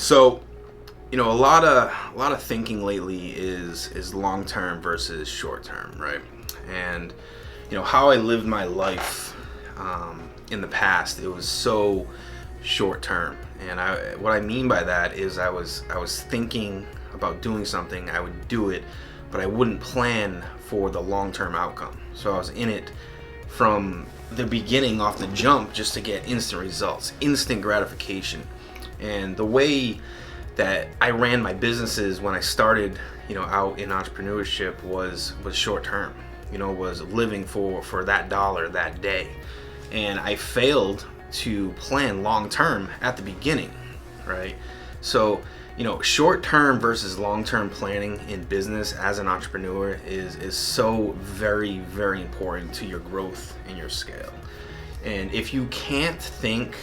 So, a lot of thinking lately is long term versus short term, right? And how I lived my life in the past, it was so short term. And what I mean by that is I was thinking about doing something, I would do it, but I wouldn't plan for the long term outcome. So I was in it from the beginning, off the jump, just to get instant results, instant gratification. And the way that I ran my businesses when I started, out in entrepreneurship was short term. Was living for that dollar that day, and I failed to plan long term at the beginning, right? So, short term versus long term planning in business as an entrepreneur is so very, very important to your growth and your scale. And if you can't think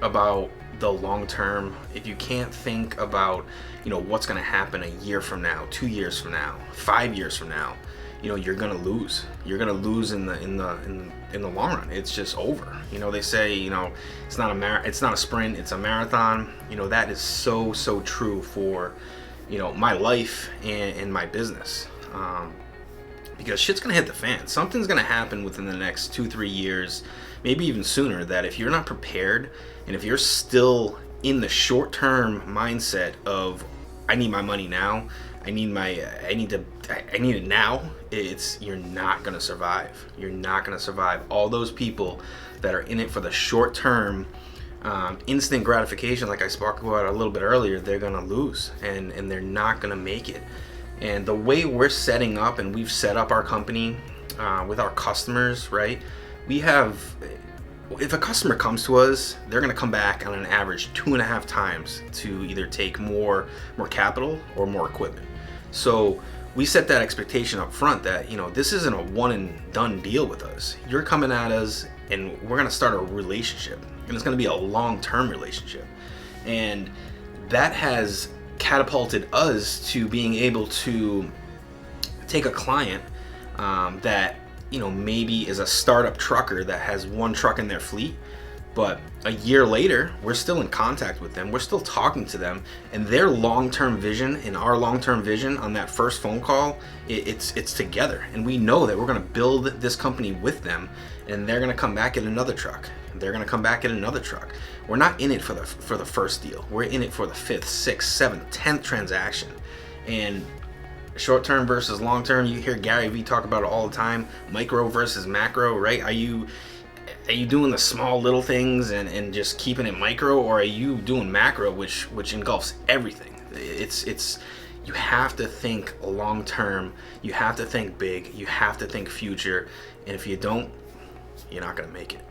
about the long term, if you can't think about what's going to happen a year from now, 2 years from now, 5 years from now, you're going to lose. You're going to lose in the long run. It's just over. They say it's not a sprint, it's a marathon. That is so true for my life and my business. Because shit's gonna hit the fan. Something's gonna happen within the next 2-3 years, maybe even sooner, that if you're not prepared, and if you're still in the short-term mindset of I need my money now, I need it now, you're not gonna survive. You're not gonna survive. All those people that are in it for the short-term instant gratification, like I spoke about a little bit earlier, they're gonna lose, and they're not gonna make it. And the way we're setting up, and we've set up our company with our customers, right? If a customer comes to us, they're going to come back on an average 2.5 times to either take more capital or more equipment. So we set that expectation up front that this isn't a one and done deal with us. You're coming at us, and we're going to start a relationship, and it's going to be a long-term relationship. And that has catapulted us to being able to take a client that maybe is a startup trucker that has one truck in their fleet, but a year later we're still in contact with them, we're still talking to them, and their long-term vision and our long-term vision on that first phone call, it's together, and we know that we're going to build this company with them, and they're going to come back at another truck, they're going to come back at another truck. We're not in it for the first deal. We're in it for the 5th, 6th, 7th, 10th transaction. And short term versus long term, you hear Gary Vee talk about it all the time. Micro versus macro, right? Are you doing the small little things and just keeping it micro, or are you doing macro, which engulfs everything? It's you have to think long term. You have to think big. You have to think future. And if you don't, you're not going to make it.